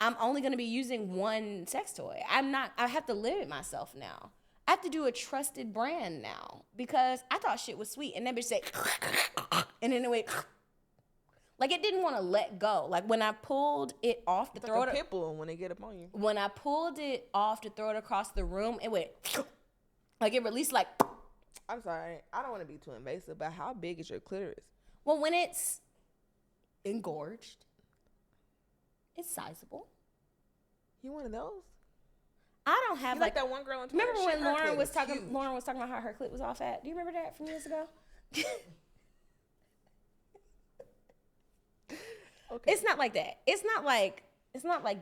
I'm only going to be using one sex toy. I have to limit myself now. I have to do a trusted brand now because I thought shit was sweet. And that bitch said, and then it went, like it didn't want to let go. Like when I pulled it off to throw it. Like a pit bull when they get up on you. When I pulled it off to throw it across the room, it went, like it released like. I'm sorry. I don't want to be too invasive, but how big is your clitoris? Well, when it's engorged, it's sizable. You one of those? I don't have like that one girl on Twitter. Remember when Lauren was talking about how her clit was all fat? Do you remember that from years ago? Okay. It's not like that. It's not like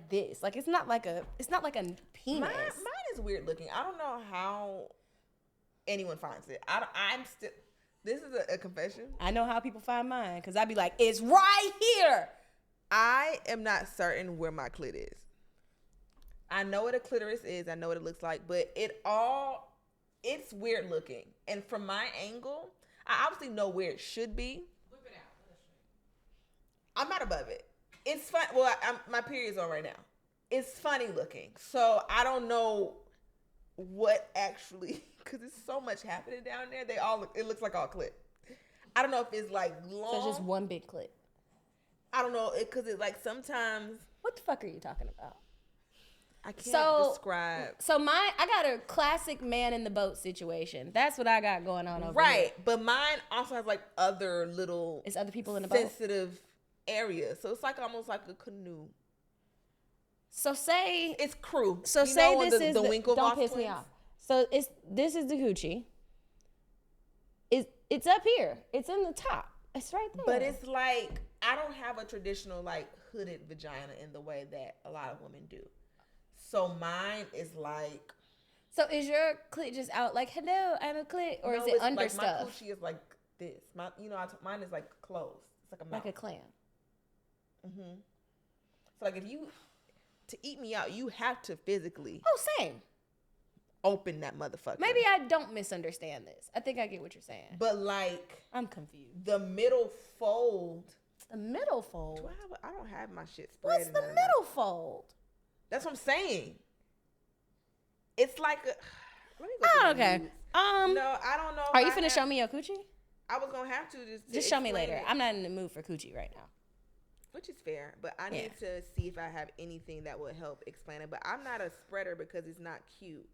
this. Like it's not like a penis. Mine is weird looking. I don't know how anyone finds it. I'm still. This is a confession. I know how people find mine because I'd be like, it's right here. I am not certain where my clit is. I know what a clitoris is. I know what it looks like, but it's weird looking. And from my angle, I obviously know where it should be. Whip it out. Let us see. I'm not above it. It's fun. Well, my period's on right now. It's funny looking. So I don't know what actually, because there's so much happening down there. It looks like all clit. I don't know if it's like long. So it's just one big clit. I don't know, because it's like sometimes. What the fuck are you talking about? I can't describe. So I got a classic man in the boat situation. That's what I got going on over here. Right, but mine also has like other little. It's other people in the boat. Sensitive areas, so it's like almost like a canoe. So say It's crew. So you say know this is the Winklevoss don't piss me twins? off. So this is the coochie. It's up here. It's in the top. It's right there. But it's like I don't have a traditional like hooded vagina in the way that a lot of women do. So mine is like. So is your clit just out like hello, I'm a clit, or No, is it it's under like stuff? My coochie is like this. Mine is like closed. It's like a mouth. Like a clam. Mm-hmm. So like if you to eat me out, you have to physically Oh, same. open that motherfucker. Maybe I don't misunderstand this. I think I get what you're saying. But like I'm confused. the middle fold. The middle fold. I don't have my shit spread. What's in the none of my- middle fold? That's what I'm saying. It's like a. Let me go Oh, through the okay. nudes. No, No, I don't know. are if you I finna have- show me your coochie? I was gonna have to Just show me explain later. it, I'm not in the mood for coochie right now. which is fair, but I need to see if I have anything that would help explain it. But I'm not a spreader because it's not cute.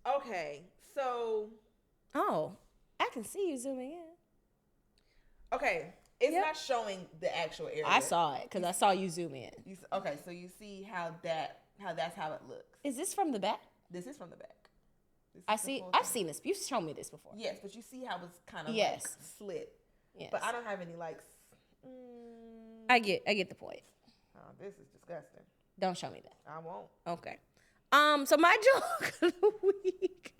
Okay, so Oh, I can see you zooming in. okay, it's Yep. not showing the actual area. I saw it because I saw you zoom in. Okay, so you see how that's how it looks. Is this from the back? This is from the back. This is I the see. full I've thing. seen this. You've shown me this before. Yes, but you see how it's kind of Yes. like slit. Yes. But I don't have any like. I get the point. Oh, this is disgusting. Don't show me that. I won't. Okay. So my joke of the week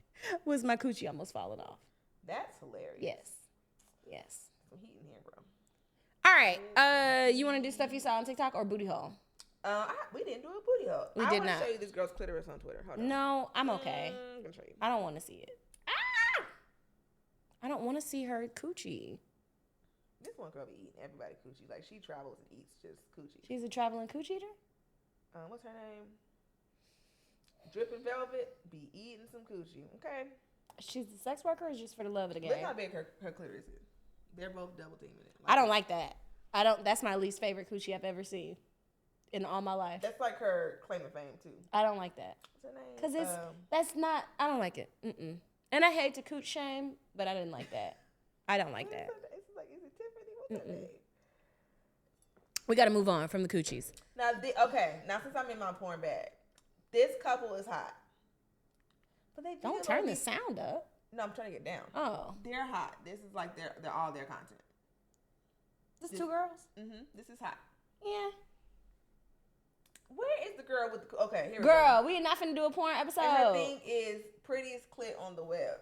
was my coochie almost falling off. That's hilarious. Yes. Some heat in here, bro. All right. You want to do stuff you saw on TikTok or booty hole? We didn't do a booty hole. We I did wanna not. show you this girl's clitoris on Twitter. Hold on. No, I'm okay. I'm gonna show you. I don't want to see it. I don't want to see her coochie. This one girl be eating everybody coochie. Like she travels and eats just coochie. She's a traveling coochie eater? What's her name? Dripping Velvet be eating some coochie. Okay. She's a sex worker or just for the love of the game? Look how big her clitoris is. They're both double teaming it. I don't like that. That's my least favorite coochie I've ever seen in all my life. That's like her claim to fame too. I don't like that. What's her name? Because that's not, I don't like it. Mm-mm. And I hate to cooch shame, but I didn't like that. I don't like that. It's like, is it Tiffany? What's her name? We got to move on from the coochies. Now, now since I'm in my porn bag, this couple is hot. But they Don't turn the sound up. No, I'm turning it down. Oh. They're hot. This is like they're all their content. Just two girls? Mm-hmm. This is hot. Yeah. Where is the girl with the? Okay, here we Girl, go. we not finna do a porn episode. And her thing is prettiest clit on the web.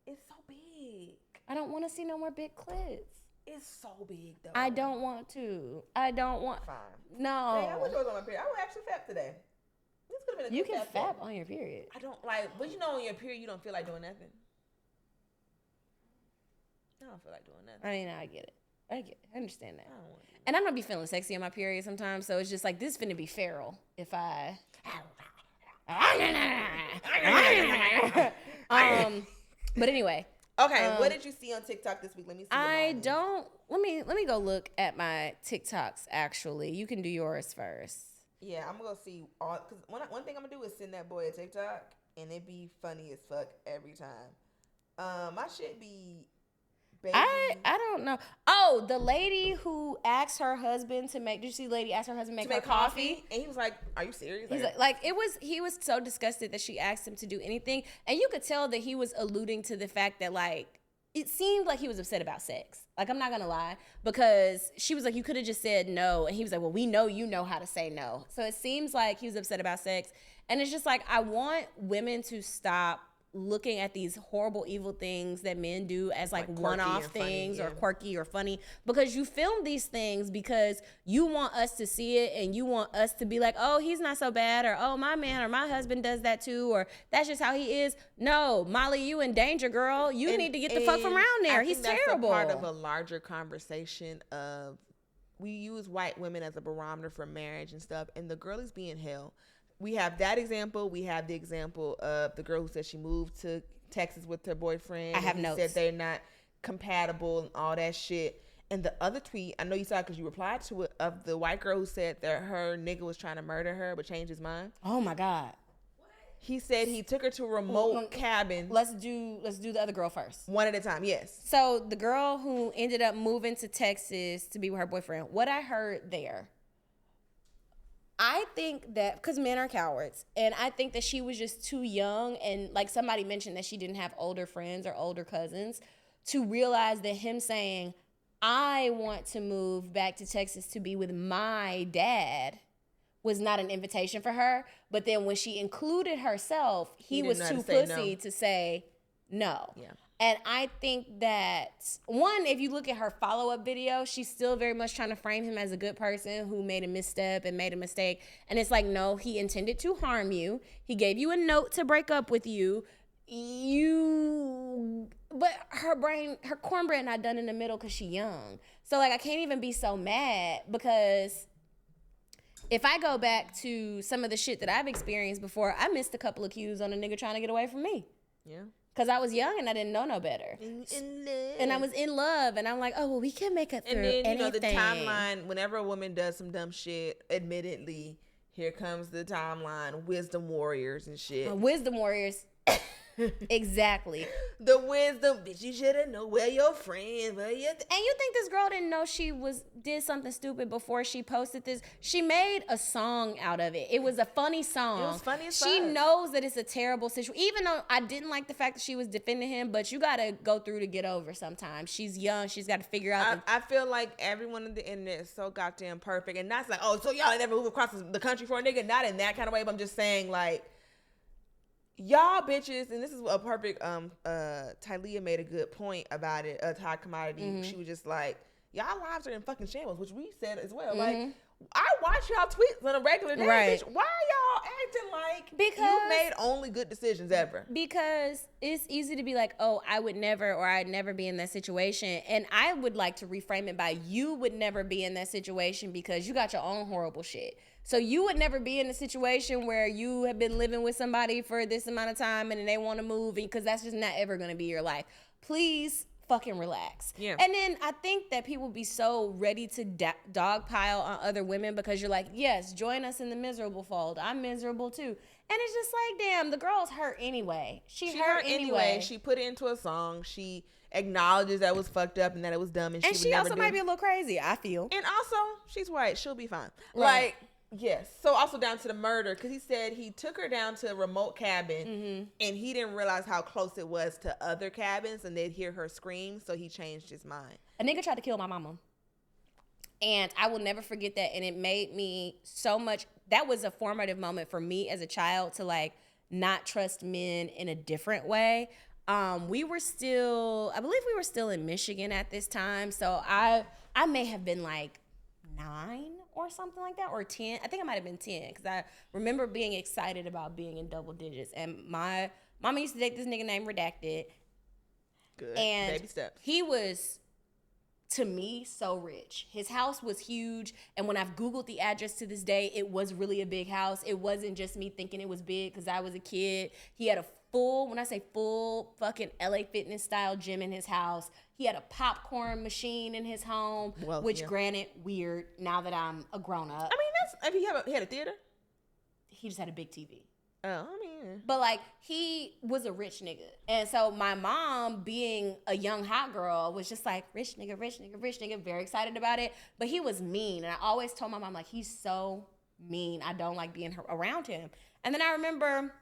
It's so big. I don't want to see no more big clits. It's so big though. I don't want to. I don't want. Fine. No. Hey, I wish I was on my period. I would actually fap today. This could have been a You good can fap fap day. on your period. I don't like, but you know, on your period, you don't feel like doing nothing. I don't feel like doing nothing. I mean, I get it. I understand that. I don't want to. And I'm gonna be feeling sexy on my period sometimes, so it's just like this finna be feral if I. But anyway, Okay, what did you see on TikTok this week? Let me see. what I mine is. don't. Let me go look at my TikToks. Actually, you can do yours first. Yeah, I'm gonna see all because one thing I'm gonna do is send that boy a TikTok and it be funny as fuck every time. My shit be. Baby. I don't know. Oh, the lady who asked her husband to make. Did you see the lady ask her husband to make her coffee? and he was like, "Are you serious?" He's like he was so disgusted that she asked him to do anything, and you could tell that he was alluding to the fact that like it seemed like he was upset about sex. Like, I'm not gonna lie, because she was like, you could have just said no. And he was like, well, we know you know how to say no. So it seems like he was upset about sex. And it's just like, I want women to stop looking at these horrible, evil things that men do as like one-off things or quirky or funny, because you film these things because you want us to see it and you want us to be like, oh, he's not so bad, or oh, my man or my husband does that too, or that's just how he is. No, Molly, you in danger, girl. You need to get the fuck from around there. He's terrible. That's a part of a larger conversation of, we use white women as a barometer for marriage and stuff, and the girl is being held. We have that example. We have the example of the girl who said she moved to Texas with her boyfriend. I have notes. Said they're not compatible and all that shit. And the other tweet, I know you saw it because you replied to it, of the white girl who said that her nigga was trying to murder her but changed his mind. Oh my God. He said he took her to a remote cabin. Let's do the other girl first. One at a time, yes. So the girl who ended up moving to Texas to be with her boyfriend, what I heard there, I think that, because men are cowards, and I think that she was just too young, and like somebody mentioned that she didn't have older friends or older cousins, to realize that him saying, I want to move back to Texas to be with my dad, was not an invitation for her. But then when she included herself, he was too pussy to say no. Yeah. And I think that, one, if you look at her follow-up video, she's still very much trying to frame him as a good person who made a misstep and made a mistake. And it's like, no, he intended to harm you. He gave you a note to break up with you. But her cornbread not done in the middle because she young. So, like, I can't even be so mad, because if I go back to some of the shit that I've experienced before, I missed a couple of cues on a nigga trying to get away from me. Yeah. Because I was young and I didn't know no better. And I was in love. And I'm like, oh, well, we can make it through anything. And then, the timeline, whenever a woman does some dumb shit, admittedly, here comes the timeline, wisdom warriors and shit. Wisdom warriors. Exactly. The wisdom, bitch, you should have known where your friends, and you think this girl didn't know she did something stupid before she posted this? She made a song out of it. It was a funny song. It was funny as She fuck. knows that it's a terrible situation. Even though I didn't like the fact that she was defending him, but you gotta go through to get over sometimes. She's young. She's got to figure out. I feel like everyone on the internet is so goddamn perfect, and that's like, oh, so y'all never move across the country for a nigga. Not in that kind of way, but I'm just saying, like, y'all bitches, and this is a perfect, Talia made a good point about it, Todd Commodity. Mm-hmm. She was just like, y'all lives are in fucking shambles, which we said as well. Mm-hmm. Like, I watch y'all tweets on a regular day. Right. Bitch, why y'all acting like you made only good decisions ever? Because it's easy to be like, oh, I would never, or I'd never be in that situation. And I would like to reframe it by, you would never be in that situation because you got your own horrible shit. So you would never be in a situation where you have been living with somebody for this amount of time and then they want to move, because that's just not ever going to be your life. Please fucking relax. Yeah. And then I think that people be so ready to dogpile on other women because you're like, yes, join us in the miserable fold. I'm miserable too. And it's just like, damn, the girl's hurt anyway. She hurt anyway. She put it into a song. She acknowledges that it was fucked up and that it was dumb. And she also might be a little crazy, I feel. And also, she's white. She'll be fine. Right. Like, yes. So also down to the murder, because he said he took her down to a remote cabin, mm-hmm. and he didn't realize how close it was to other cabins, and they'd hear her scream, so he changed his mind. A nigga tried to kill my mama. And I will never forget that, and it made me so much. That was a formative moment for me as a child to, like, not trust men in a different way. I believe we were still in Michigan at this time, so I may have been like 9 or something like that, or 10. I think I might have been 10, because I remember being excited about being in double digits. And my mama used to date this nigga named Redacted. Good. And baby steps. He was, to me, so rich. His house was huge, and when I've Googled the address to this day, it was really a big house. It wasn't just me thinking it was big because I was a kid. He had a when I say full fucking LA Fitness style gym in his house. He had a popcorn machine in his home, which granted, weird now that I'm a grown up. I mean, he had a theater? He just had a big TV. Oh, I mean. But like, he was a rich nigga. And so my mom, being a young hot girl, was just like, rich nigga, rich nigga, rich nigga, very excited about it. But he was mean. And I always told my mom, like, he's so mean. I don't like being around him. And then I remember,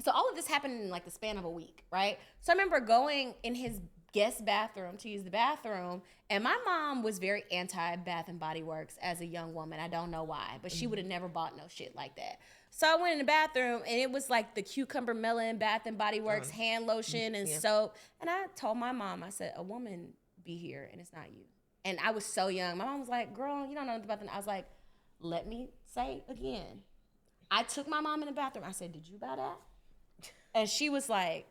so all of this happened in like the span of a week, right? So I remember going in his guest bathroom to use the bathroom. And my mom was very anti Bath and Body Works as a young woman. I don't know why, but she would have never bought no shit like that. So I went in the bathroom, and it was like the cucumber melon Bath and Body Works hand lotion and soap. And I told my mom, I said, a woman be here, and it's not you. And I was so young. My mom was like, girl, you don't know nothing about that. I was like, let me say again. I took my mom in the bathroom. I said, did you buy that? And she was like,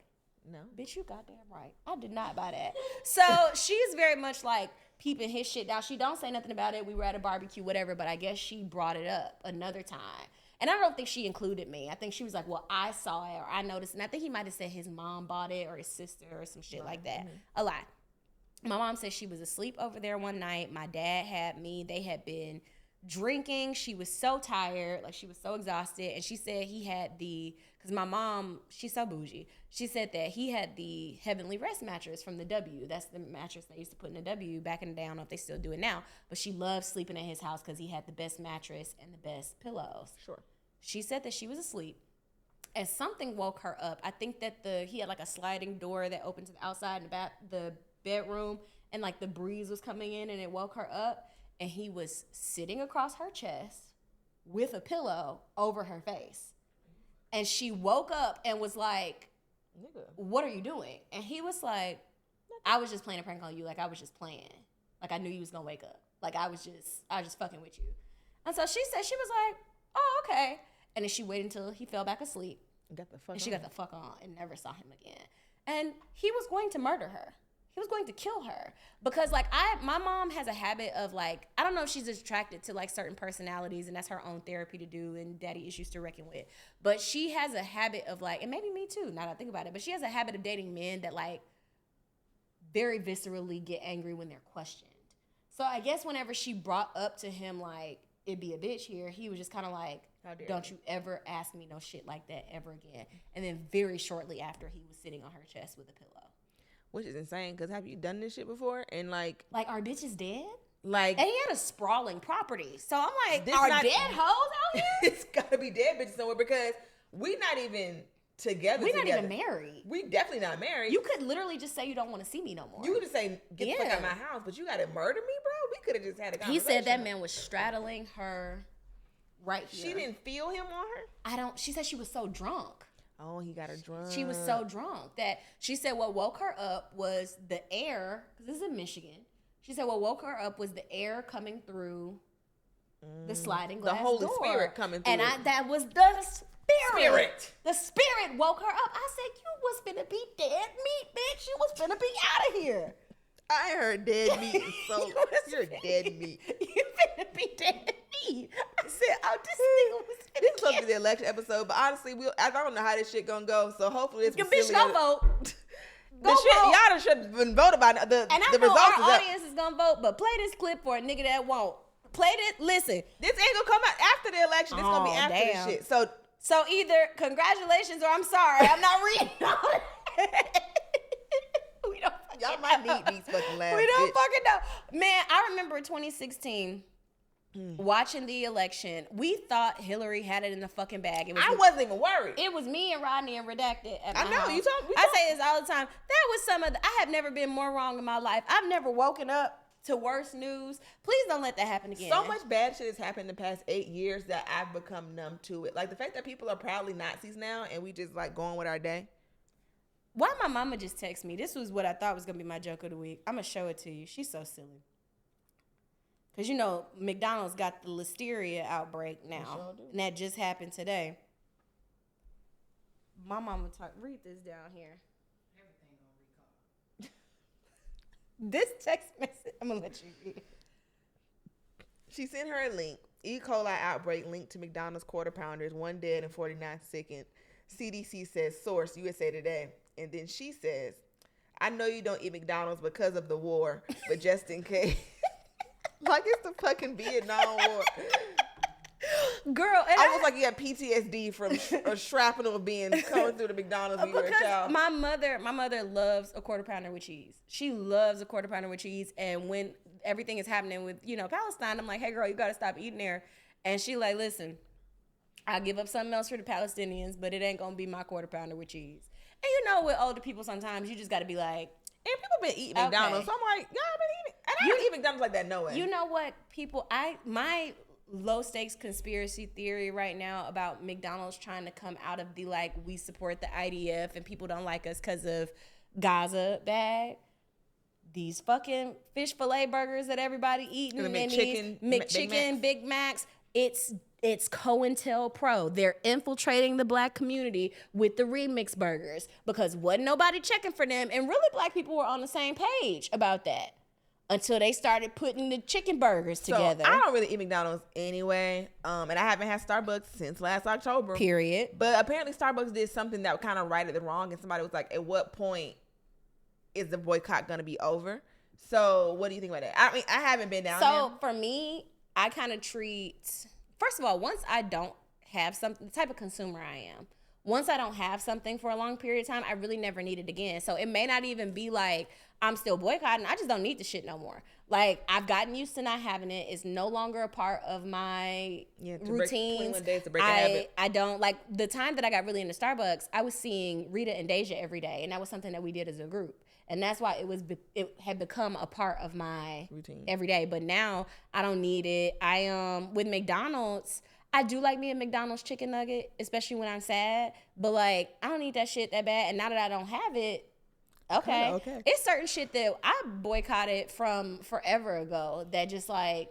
no. Bitch, you goddamn right. I did not buy that. So she's very much like peeping his shit down. She don't say nothing about it. We were at a barbecue, whatever, but I guess she brought it up another time. And I don't think she included me. I think she was like, well, I saw it or I noticed. And I think he might have said his mom bought it or his sister or some shit like that. A lot. My mom said she was asleep over there one night. My dad had me. They had been drinking. She was so tired. Like, she was so exhausted. And she said he had because my mom, she's so bougie. She said that he had the Heavenly Rest mattress from the W. That's the mattress they used to put in the W back in the day. I don't know if they still do it now. But she loved sleeping at his house because he had the best mattress and the best pillows. Sure. She said that she was asleep and something woke her up. I think that he had like a sliding door that opened to the outside in the bedroom, and like the breeze was coming in and it woke her up, and he was sitting across her chest with a pillow over her face. And she woke up and was like, nigga, what are you doing? And he was like, I was just playing a prank on you. Like, I was just playing. Like, I knew you was gonna wake up. Like, I was just fucking with you. And so she said, she was like, oh, okay. And then she waited until he fell back asleep. She got the fuck on and never saw him again. And he was going to murder her. He was going to kill her. Because, like, my mom has a habit of, like, I don't know if she's attracted to, like, certain personalities, and that's her own therapy to do and daddy issues to reckon with. But she has a habit of, like, and maybe me too, now that I think about it, but she has a habit of dating men that, like, very viscerally get angry when they're questioned. So I guess whenever she brought up to him, like, it'd be a bitch here, he was just kind of like, don't you ever ask me no shit like that ever again. And then very shortly after, he was sitting on her chest with a pillow. Which is insane, because have you done this shit before? And like our bitch is dead? Like, and he had a sprawling property. So I'm like, are dead hoes out here? It's gotta be dead bitches somewhere, because we not even together. We're not even married. We definitely not married. You could literally just say you don't want to see me no more. You could just say, get the fuck out of my house, but you gotta murder me, bro? We could have just had a conversation. He said that man was straddling her right here. She didn't feel him on her? She said she was so drunk. Oh, he got her drunk. She was so drunk that she said what woke her up was the air, because this is in Michigan. She said what woke her up was the air coming through the sliding glass door. The Holy Spirit coming through. And that was the spirit. The spirit woke her up. I said, you was finna be dead meat, bitch. You was finna be out of here. I heard dead meat. So you're dead meat. You finna be dead meat. I said, oh, this nigga was finna This is supposed to be the election episode, but honestly, I don't know how this shit gonna go. So hopefully this. Your bitch gonna vote. Y'all should have been voted by the and I know our audience is gonna vote, but play this clip for a nigga that won't. Play this. Listen, this ain't gonna come out after the election. It's gonna be after this shit. So either congratulations or I'm sorry, I'm not reading all it. We don't. Y'all might need these fucking laughs. We don't fucking know. Man, I remember 2016 watching the election. We thought Hillary had it in the fucking bag. I wasn't even worried. It was me and Rodney and Redacted at my I know. house. I say this all the time. That was I have never been more wrong in my life. I've never woken up to worse news. Please don't let that happen again. So much bad shit has happened in the past 8 years that I've become numb to it. Like the fact that people are proudly Nazis now and we just like going with our day. Why my mama just text me? This was what I thought was going to be my joke of the week. I'm going to show it to you. She's so silly. Because, you know, McDonald's got the listeria outbreak now. And that just happened today. My mama read this down here. Everything on recall. This text message, I'm going to let you read it. She sent her a link. E. coli outbreak linked to McDonald's quarter pounders. 1 dead and 49 sickened. CDC says source USA Today. And then she says, I know you don't eat McDonald's because of the war, but just in case. Like it's the fucking Vietnam War. Girl, and I was like you had PTSD from a shrapnel being coming through the McDonald's when you were a child. My mother loves a quarter pounder with cheese. She loves a quarter pounder with cheese. And when everything is happening with, Palestine, I'm like, hey girl, you gotta stop eating there. And she like, listen, I'll give up something else for the Palestinians, but it ain't gonna be my quarter pounder with cheese. And with older people sometimes you just gotta be like, And people been eating McDonald's. So I'm like, y'all been eating. And I don't eat McDonald's like that, no way. You know what, people? My low stakes conspiracy theory right now about McDonald's trying to come out of the like we support the IDF and people don't like us because of Gaza bag. These fucking fish fillet burgers that everybody eating and these McChicken, Big Macs. It's COINTELPRO. They're infiltrating the black community with the remix burgers because wasn't nobody checking for them. And really black people were on the same page about that until they started putting the chicken burgers together. So I don't really eat McDonald's anyway. And I haven't had Starbucks since last October. Period. But apparently Starbucks did something that kind of righted the wrong. And somebody was like, at what point is the boycott going to be over? So what do you think about that? I mean, I haven't been down there. So for me, I kind of treat, first of all, once I don't have something, the type of consumer I am, once I don't have something for a long period of time, I really never need it again. So it may not even be like I'm still boycotting. I just don't need the shit no more. Like I've gotten used to not having it. It's no longer a part of my routines. I don't like the time that I got really into Starbucks. I was seeing Rita and Deja every day, and that was something that we did as a group. And that's why it had become a part of my routine every day. But now I don't need it. With McDonald's, I do like me a McDonald's chicken nugget, especially when I'm sad. But like I don't need that shit that bad. And now that I don't have it, okay. It's certain shit that I boycotted from forever ago that just like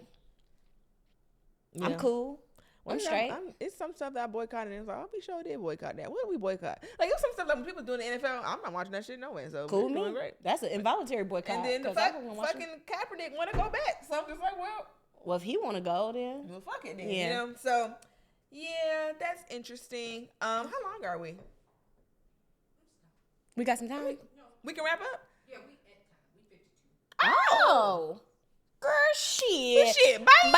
I'm cool. I'm straight. It's some stuff that I boycotted, and it's like, I'll be sure I did boycott that. What did we boycott? Like, it was some stuff that when people doing the NFL, I'm not watching that shit no way. So cool me. Great. That's an involuntary boycott. And then the fucking Kaepernick want to go back. So I'm just like, well, if he want to go, then fuck it then. Yeah. You know? So yeah, that's interesting. How long are we? We got some time. We can wrap up. Yeah, we at time. We 52. Oh, girl, shit. Bye.